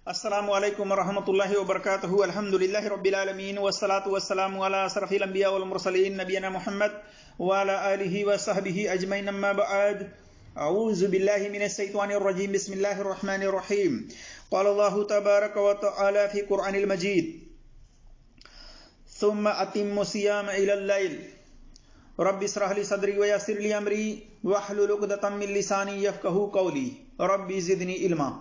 السلام علیکم ورحمۃ اللہ وبرکاتہ. الحمدللہ رب العالمین والصلاة والسلام علی اشرف الانبیاء والمرسلین نبینا محمد وعلی آلہ وصحبہ اجمعین. اما بعد، اعوذ باللہ من الشیطان الرجیم. بسم اللہ الرحمن الرحیم. قال اللہ تبارک وتعالی فی قرآن المجید: ثم اتم الصیام الی اللیل رب اشرح لی صدری ویسر لی امری واحلل عقدۃ من لسانی یفقہوا قولی رب زدنی علما.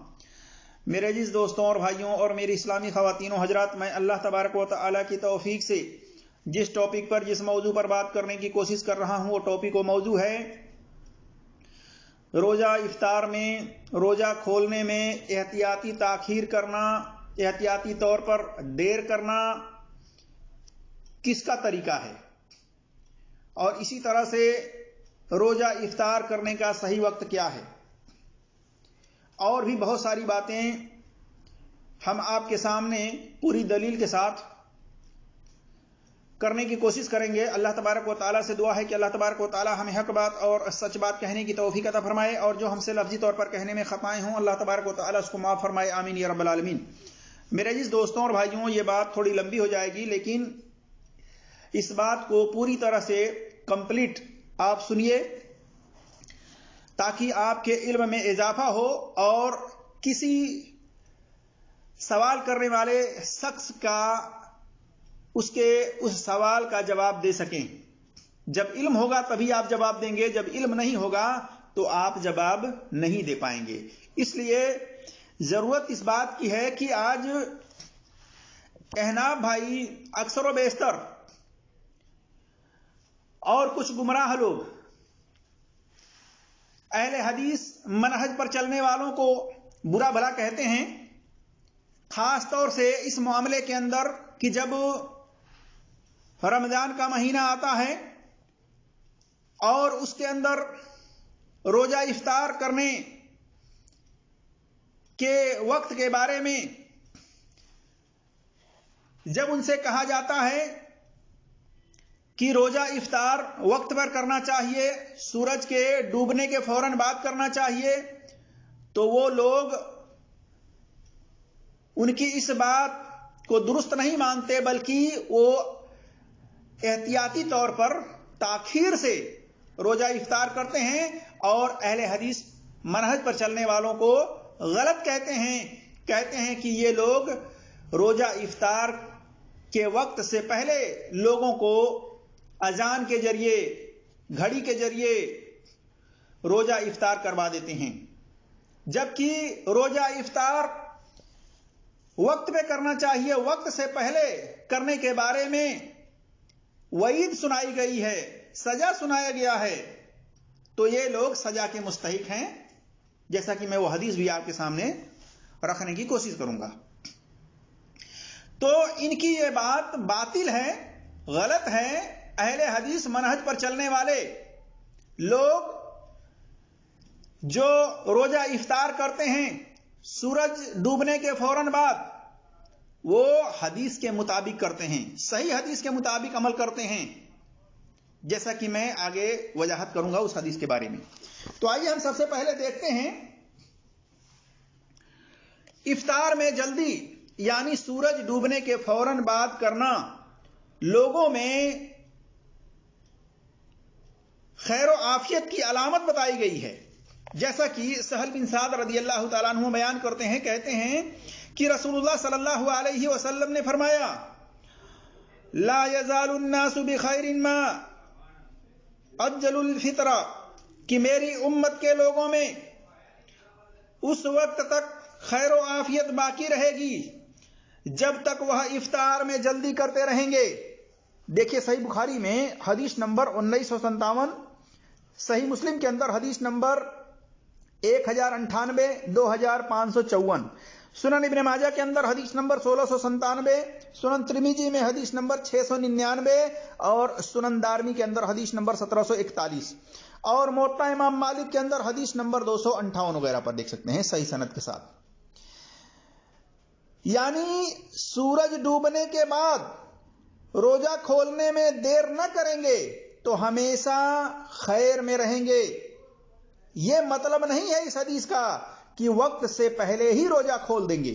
میرے عزیز دوستوں اور بھائیوں اور میری اسلامی خواتین و حضرات، میں اللہ تبارک و تعالیٰ کی توفیق سے جس ٹاپک پر جس موضوع پر بات کرنے کی کوشش کر رہا ہوں، وہ ٹاپک و موضوع ہے روزہ افطار میں، روزہ کھولنے میں احتیاطی تاخیر کرنا، احتیاطی طور پر دیر کرنا کس کا طریقہ ہے، اور اسی طرح سے روزہ افطار کرنے کا صحیح وقت کیا ہے، اور بھی بہت ساری باتیں ہم آپ کے سامنے پوری دلیل کے ساتھ کرنے کی کوشش کریں گے. اللہ تبارک و تعالیٰ سے دعا ہے کہ اللہ تبارک و تعالیٰ ہمیں حق بات اور سچ بات کہنے کی توفیق عطا فرمائے، اور جو ہم سے لفظی طور پر کہنے میں خطائیں ہوں اللہ تبارک و تعالیٰ اس کو معاف فرمائے. آمین یا رب العالمین. میرے عزیز دوستوں اور بھائیوں، یہ بات تھوڑی لمبی ہو جائے گی، لیکن اس بات کو پوری طرح سے کمپلیٹ آپ سنیے تاکہ آپ کے علم میں اضافہ ہو اور کسی سوال کرنے والے شخص کا اس سوال کا جواب دے سکیں. جب علم ہوگا تبھی آپ جواب دیں گے، جب علم نہیں ہوگا تو آپ جواب نہیں دے پائیں گے. اس لیے ضرورت اس بات کی ہے کہ آج احناف بھائی اکثر و بیشتر اور کچھ گمراہ لوگ اہل حدیث منہج پر چلنے والوں کو برا بھلا کہتے ہیں، خاص طور سے اس معاملے کے اندر کہ جب رمضان کا مہینہ آتا ہے اور اس کے اندر روزہ افطار کرنے کے وقت کے بارے میں جب ان سے کہا جاتا ہے کہ روزہ افطار وقت پر کرنا چاہیے، سورج کے ڈوبنے کے فوراً بعد کرنا چاہیے، تو وہ لوگ ان کی اس بات کو درست نہیں مانتے، بلکہ وہ احتیاطی طور پر تاخیر سے روزہ افطار کرتے ہیں اور اہل حدیث منہج پر چلنے والوں کو غلط کہتے ہیں کہ یہ لوگ روزہ افطار کے وقت سے پہلے لوگوں کو اذان کے ذریعے، گھڑی کے ذریعے روزہ افطار کروا دیتے ہیں، جبکہ روزہ افطار وقت پہ کرنا چاہیے. وقت سے پہلے کرنے کے بارے میں وعید سنائی گئی ہے، سزا سنایا گیا ہے، تو یہ لوگ سزا کے مستحق ہیں، جیسا کہ میں وہ حدیث بھی آپ کے سامنے رکھنے کی کوشش کروں گا. تو ان کی یہ بات باطل ہے، غلط ہے. اہل حدیث منہج پر چلنے والے لوگ جو روزہ افطار کرتے ہیں سورج ڈوبنے کے فوراً بعد، وہ حدیث کے مطابق کرتے ہیں، صحیح حدیث کے مطابق عمل کرتے ہیں، جیسا کہ میں آگے وضاحت کروں گا اس حدیث کے بارے میں. تو آئیے ہم سب سے پہلے دیکھتے ہیں افطار میں جلدی یعنی سورج ڈوبنے کے فوراً بعد کرنا لوگوں میں خیر و عافیت کی علامت بتائی گئی ہے. جیسا کہ سہل بن سعد رضی اللہ تعالیٰ عنہ بیان کرتے ہیں، کہتے ہیں کہ رسول اللہ صلی اللہ علیہ وسلم نے فرمایا: لا يزال الناس بخیر ما عجل الفطر، کہ میری امت کے لوگوں میں اس وقت تک خیر و عافیت باقی رہے گی جب تک وہ افطار میں جلدی کرتے رہیں گے. دیکھیے صحیح بخاری میں حدیث نمبر 1957، صحیح مسلم کے اندر حدیث نمبر 1098، 2554، سنن ابن ماجہ کے اندر حدیث نمبر 1697، سنن ترمذی میں حدیث نمبر 699، اور سنن دارمی کے اندر حدیث نمبر 1741، اور موطا امام مالک کے اندر حدیث نمبر 258 وغیرہ پر دیکھ سکتے ہیں صحیح سند کے ساتھ. یعنی سورج ڈوبنے کے بعد روزہ کھولنے میں دیر نہ کریں گے تو ہمیشہ خیر میں رہیں گے. یہ مطلب نہیں ہے اس حدیث کا کہ وقت سے پہلے ہی روزہ کھول دیں گے.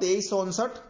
2359,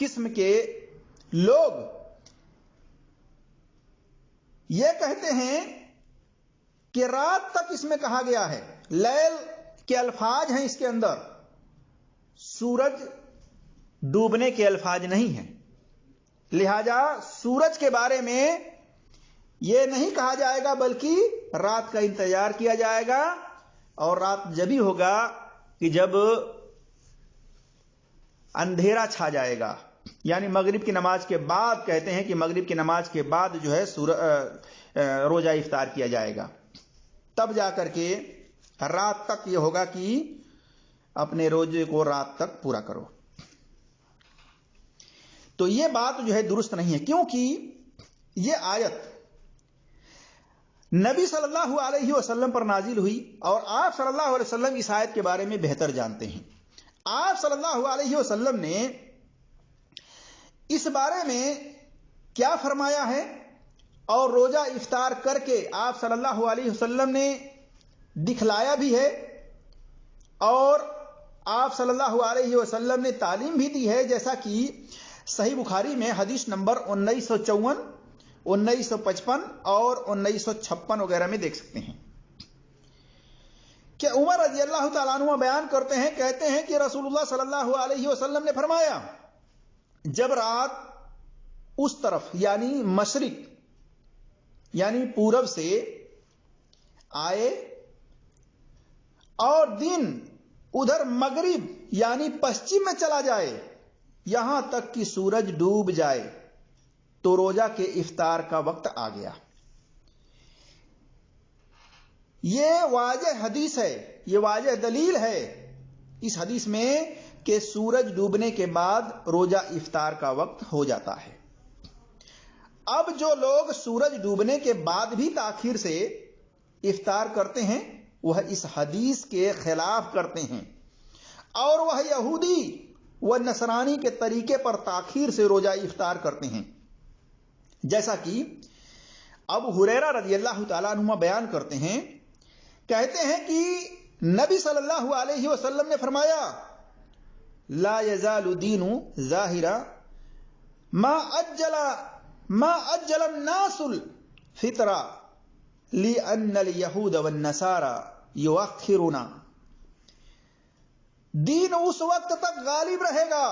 قسم کے لوگ یہ کہتے ہیں کہ رات تک اس میں کہا گیا ہے، لیل کے الفاظ ہیں اس کے اندر، سورج ڈوبنے کے الفاظ نہیں ہیں، لہذا سورج کے بارے میں یہ نہیں کہا جائے گا بلکہ رات کا انتظار کیا جائے گا، اور رات جبھی ہوگا کہ جب اندھیرا چھا جائے گا، یعنی مغرب کی نماز کے بعد، کہتے ہیں کہ مغرب کی نماز کے بعد جو ہے روزہ افطار کیا جائے گا، تب جا کر کے رات تک یہ ہوگا کہ اپنے روزے کو رات تک پورا کرو۔ تو یہ بات جو ہے درست نہیں ہے، کیونکہ یہ آیت نبی صلی اللہ علیہ وسلم پر نازل ہوئی، اور آپ صلی اللہ علیہ وسلم اس آیت کے بارے میں بہتر جانتے ہیں۔ آپ صلی اللہ علیہ وسلم نے اس بارے میں کیا فرمایا ہے، اور روزہ افطار کر کے آپ صلی اللہ علیہ وسلم نے دکھلایا بھی ہے، اور آپ صلی اللہ علیہ وسلم نے تعلیم بھی دی ہے، جیسا کہ صحیح بخاری میں حدیث نمبر 1954، 1955 اور 1956 وغیرہ میں دیکھ سکتے ہیں کہ عمر رضی اللہ تعالیٰ عنہ بیان کرتے ہیں، کہتے ہیں کہ رسول اللہ صلی اللہ علیہ وسلم نے فرمایا، جب رات اس طرف یعنی مشرق یعنی پورب سے آئے اور دن ادھر مغرب یعنی پشچم میں چلا جائے، یہاں تک کہ سورج ڈوب جائے، تو روزہ کے افطار کا وقت آ گیا۔ یہ واضح حدیث ہے، یہ واضح دلیل ہے اس حدیث میں کہ سورج ڈوبنے کے بعد روزہ افطار کا وقت ہو جاتا ہے۔ اب جو لوگ سورج ڈوبنے کے بعد بھی تاخیر سے افطار کرتے ہیں وہ اس حدیث کے خلاف کرتے ہیں، اور وہ یہودی و نصرانی کے طریقے پر تاخیر سے روزہ افطار کرتے ہیں، جیسا کہ ابو ہریرہ رضی اللہ تعالیٰ عنہ بیان کرتے ہیں، کہتے ہیں کہ نبی صلی اللہ علیہ وسلم نے فرمایا، لا یزال دین ظاہرا ما اجل الناس الفطر لان اليهود والنصارى یؤخرون، دین اس وقت تک غالب رہے گا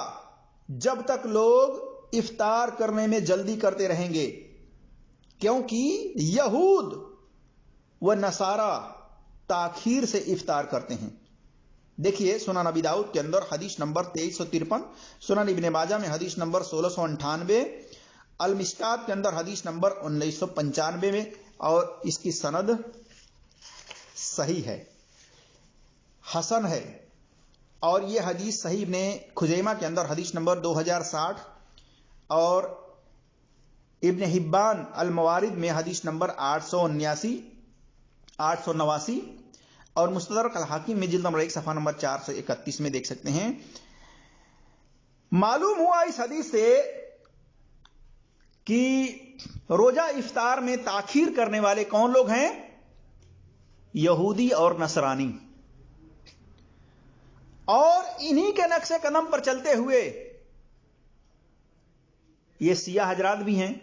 جب تک لوگ افطار کرنے میں جلدی کرتے رہیں گے، کیونکہ یہود و نصارہ تاخیر سے افطار کرتے ہیں۔ دیکھیے سنن ابی داؤد کے اندر حدیث نمبر 2353، سنن ابن ماجہ میں حدیث نمبر 1698، المشکات کے اندر حدیث نمبر 1995 میں، اور اس کی سند صحیح ہے، حسن ہے، اور یہ حدیث صحیح ابن خزیمہ کے اندر حدیث نمبر 2060 اور ابن حبان الموارد میں حدیث نمبر 879 اور مستدرک الحاکم میں جلد نمبر 1 صفحہ نمبر 431 میں دیکھ سکتے ہیں۔ معلوم ہوا اس حدیث سے کہ روزہ افطار میں تاخیر کرنے والے کون لوگ ہیں؟ یہودی اور نصرانی، اور انہی کے نقش قدم پر چلتے ہوئے یہ سیاہ حضرات بھی ہیں،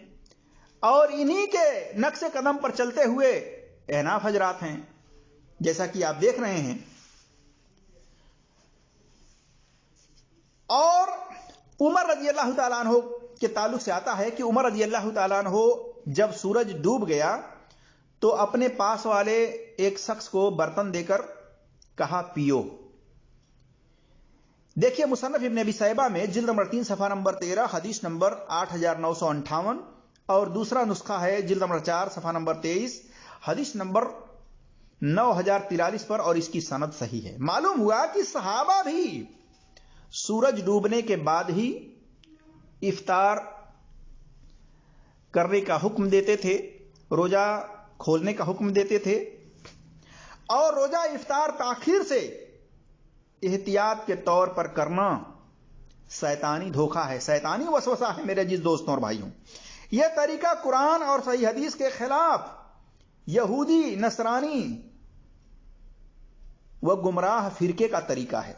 اور انہی کے نقش قدم پر چلتے ہوئے احناف حضرات ہیں، جیسا کہ آپ دیکھ رہے ہیں۔ اور عمر رضی اللہ تعالیٰ عنہ کے تعلق سے آتا ہے کہ عمر رضی اللہ تعالیٰ عنہ جب سورج ڈوب گیا تو اپنے پاس والے ایک شخص کو برتن دے کر کہا پیو۔ دیکھیے مصنف ابن ابی شیبہ میں جلد نمبر 3 صفحہ نمبر 13 حدیث نمبر 8958، اور دوسرا نسخہ ہے جلد نمبر 4 صفحہ نمبر 23 حدیث نمبر 9043 پر، اور اس کی سند صحیح ہے۔ معلوم ہوا کہ صحابہ بھی سورج ڈوبنے کے بعد ہی افطار کرنے کا حکم دیتے تھے، روزہ کھولنے کا حکم دیتے تھے، اور روزہ افطار تاخیر سے احتیاط کے طور پر کرنا شیطانی دھوکہ ہے، شیطانی وسوسہ ہے میرے عزیز دوستوں اور بھائیوں۔ یہ طریقہ قرآن اور صحیح حدیث کے خلاف یہودی نصرانی و گمراہ فرقے کا طریقہ ہے۔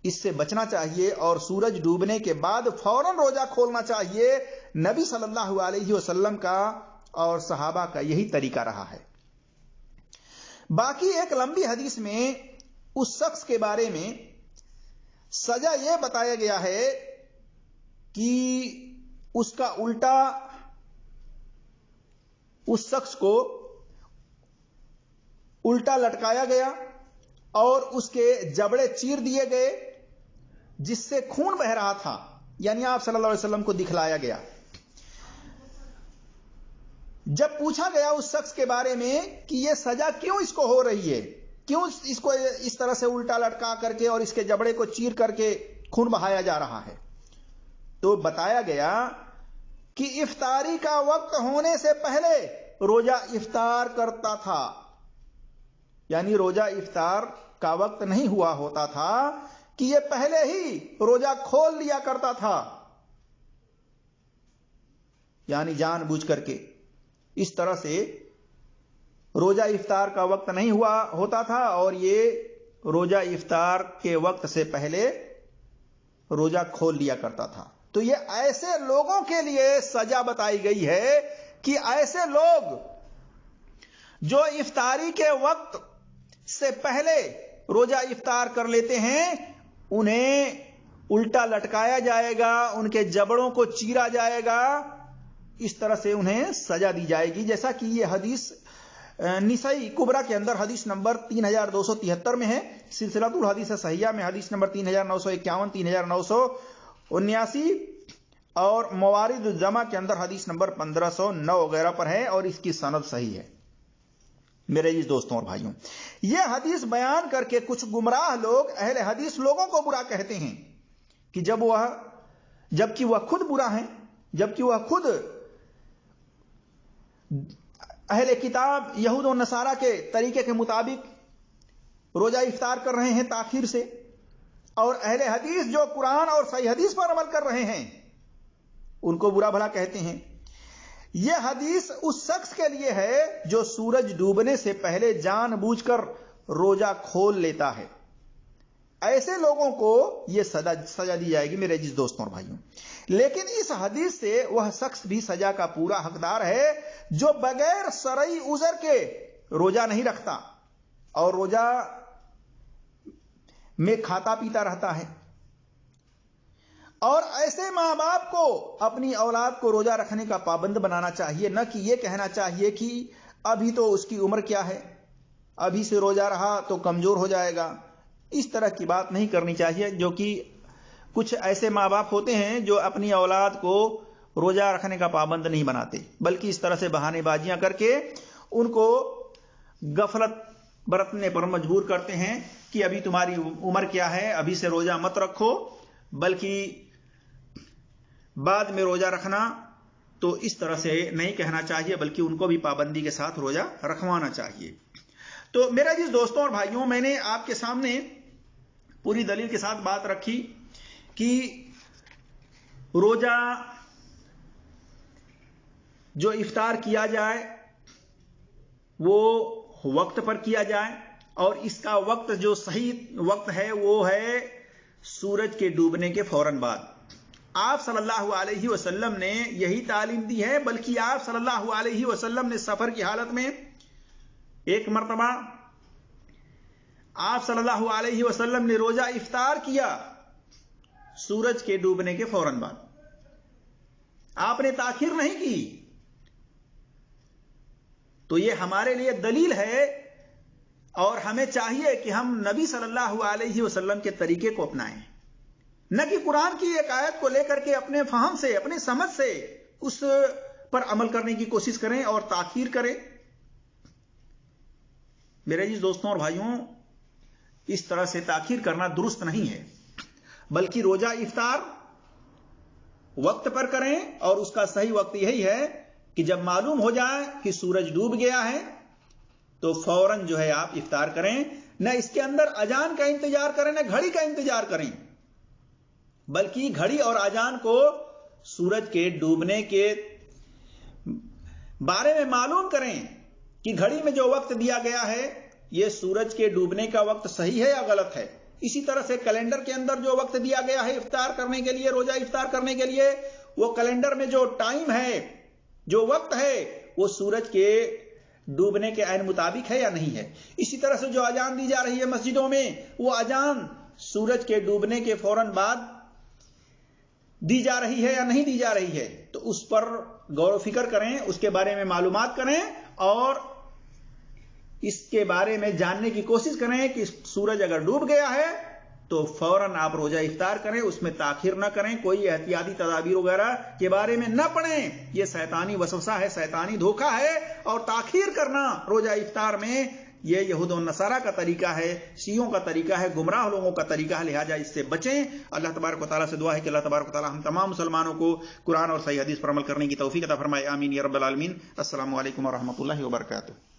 اس سے بچنا چاہیے اور سورج ڈوبنے کے بعد فوراً روزہ کھولنا چاہیے. نبی صلی اللہ علیہ وسلم کا اور صحابہ کا یہی طریقہ رہا ہے. باقی ایک لمبی حدیث میں اس شخص کے بارے میں سزا یہ بتایا گیا ہے کہ اس کا الٹا اس شخص کو الٹا لٹکایا گیا اور اس کے جبڑے چیر دیے گئے جس سے خون بہ رہا تھا. یعنی آپ صلی اللہ علیہ وسلم کو دکھلایا گیا. جب پوچھا گیا اس شخص کے بارے میں کہ یہ سزا کیوں اس کو ہو رہی ہے, کیوں اس کو اس طرح سے الٹا لٹکا کر کے اور اس کے جبڑے کو چیر کر کے خون بہایا جا رہا ہے, تو بتایا گیا کہ افطاری کا وقت ہونے سے پہلے روزہ افطار کرتا تھا. یعنی روزہ افطار کا وقت نہیں ہوا ہوتا تھا کہ یہ پہلے ہی روزہ کھول لیا کرتا تھا, یعنی جان بوجھ کر کے. اس طرح سے روزہ افطار کا وقت نہیں ہوا ہوتا تھا اور یہ روزہ افطار کے وقت سے پہلے روزہ کھول لیا کرتا تھا. تو یہ ایسے لوگوں کے لیے سزا بتائی گئی ہے کہ ایسے لوگ جو افطاری کے وقت سے پہلے روزہ افطار کر لیتے ہیں انہیں الٹا لٹکایا جائے گا, ان کے جبڑوں کو چیرا جائے گا, اس طرح سے انہیں سزا دی جائے گی. جیسا کہ یہ حدیث نسائی کبرا کے اندر حدیث نمبر 3273 میں ہے, سلسلۃ الحدیث صحیحہ میں حدیث نمبر 3951, 3979 اور موارد الجمع کے اندر حدیث نمبر 1509 وغیرہ پر ہے اور اس کی سند صحیح ہے. میرے عزیز دوستوں اور بھائیوں, یہ حدیث بیان کر کے کچھ گمراہ لوگ اہل حدیث لوگوں کو برا کہتے ہیں کہ جبکہ وہ خود برا ہیں, جبکہ وہ خود اہل کتاب یہود و نصارہ کے طریقے کے مطابق روزہ افطار کر رہے ہیں تاخیر سے, اور اہل حدیث جو قرآن اور صحیح حدیث پر عمل کر رہے ہیں ان کو برا بھلا کہتے ہیں. یہ حدیث اس شخص کے لیے ہے جو سورج ڈوبنے سے پہلے جان بوجھ کر روزہ کھول لیتا ہے. ایسے لوگوں کو یہ سزا دی جائے گی میرے عزیز دوستوں اور بھائیوں. لیکن اس حدیث سے وہ شخص بھی سزا کا پورا حقدار ہے جو بغیر شرعی عذر کے روزہ نہیں رکھتا اور روزہ میں کھاتا پیتا رہتا ہے. اور ایسے ماں باپ کو اپنی اولاد کو روزہ رکھنے کا پابند بنانا چاہیے, نہ کہ یہ کہنا چاہیے کہ ابھی تو اس کی عمر کیا ہے, ابھی سے روزہ رہا تو کمزور ہو جائے گا. اس طرح کی بات نہیں کرنی چاہیے, جو کہ کچھ ایسے ماں باپ ہوتے ہیں جو اپنی اولاد کو روزہ رکھنے کا پابند نہیں بناتے, بلکہ اس طرح سے بہانے بازیاں کر کے ان کو غفلت برتنے پر مجبور کرتے ہیں کہ ابھی تمہاری عمر کیا ہے, ابھی سے روزہ مت رکھو, بلکہ بعد میں روزہ رکھنا. تو اس طرح سے نہیں کہنا چاہیے, بلکہ ان کو بھی پابندی کے ساتھ روزہ رکھوانا چاہیے. تو میرا جس دوستوں اور بھائیوں, میں نے آپ کے سامنے پوری دلیل کے ساتھ بات رکھی کہ روزہ جو افطار کیا جائے وہ وقت پر کیا جائے, اور اس کا وقت جو صحیح وقت ہے وہ ہے سورج کے ڈوبنے کے فوراً بعد. آپ صلی اللہ علیہ وسلم نے یہی تعلیم دی ہے, بلکہ آپ صلی اللہ علیہ وسلم نے سفر کی حالت میں ایک مرتبہ آپ صلی اللہ علیہ وسلم نے روزہ افطار کیا سورج کے ڈوبنے کے فوراً بعد. آپ نے تاخیر نہیں کی. تو یہ ہمارے لیے دلیل ہے اور ہمیں چاہیے کہ ہم نبی صلی اللہ علیہ وسلم کے طریقے کو اپنائیں, نہ کہ قرآن کی ایک آیت کو لے کر کے اپنے فہم سے, اپنے سمجھ سے اس پر عمل کرنے کی کوشش کریں اور تاخیر کریں. میرے عزیز دوستوں اور بھائیوں, اس طرح سے تاخیر کرنا درست نہیں ہے, بلکہ روزہ افطار وقت پر کریں, اور اس کا صحیح وقت یہی ہے کہ جب معلوم ہو جائے کہ سورج ڈوب گیا ہے تو فوراً جو ہے آپ افطار کریں. نہ اس کے اندر اذان کا انتظار کریں, نہ گھڑی کا انتظار کریں, بلکہ گھڑی اور اذان کو سورج کے ڈوبنے کے بارے میں معلوم کریں کہ گھڑی میں جو وقت دیا گیا ہے یہ سورج کے ڈوبنے کا وقت صحیح ہے یا غلط ہے. اسی طرح سے کیلنڈر کے اندر جو وقت دیا گیا ہے افطار کرنے کے لیے، روزہ افطار کرنے کے لیے، وہ کیلنڈر میں جو ٹائم ہے، جو وقت ہے، وہ سورج کے ڈوبنے کے عین مطابق ہے یا نہیں ہے۔ اسی طرح سے جو اذان دی جا رہی ہے مسجدوں میں، وہ اذان سورج کے ڈوبنے کے فوراً بعد دی جا رہی ہے یا نہیں دی جا رہی ہے، تو اس پر غور و فکر کریں، اس کے بارے میں معلومات کریں اور اس کے بارے میں جاننے کی کوشش کریں کہ سورج اگر ڈوب گیا ہے تو فوراً آپ روزہ افطار کریں، اس میں تاخیر نہ کریں، کوئی احتیاطی تدابیر وغیرہ کے بارے میں نہ پڑیں۔ یہ شیطانی وسوسہ ہے، شیطانی دھوکہ ہے، اور تاخیر کرنا روزہ افطار میں یہ یہود و نصارہ کا طریقہ ہے، شیعوں کا طریقہ ہے، گمراہ لوگوں کا طریقہ ہے، لہٰذا اس سے بچیں۔ اللہ تبارک و تعالیٰ سے دعا ہے کہ اللہ تبارک و تعالیٰ ہم تمام مسلمانوں کو قرآن اور صحیح حدیث پر عمل کرنے کی توفیق عطا فرمائے، آمین یا رب العالمین۔ السلام علیکم ورحمۃ اللہ وبرکاتہ۔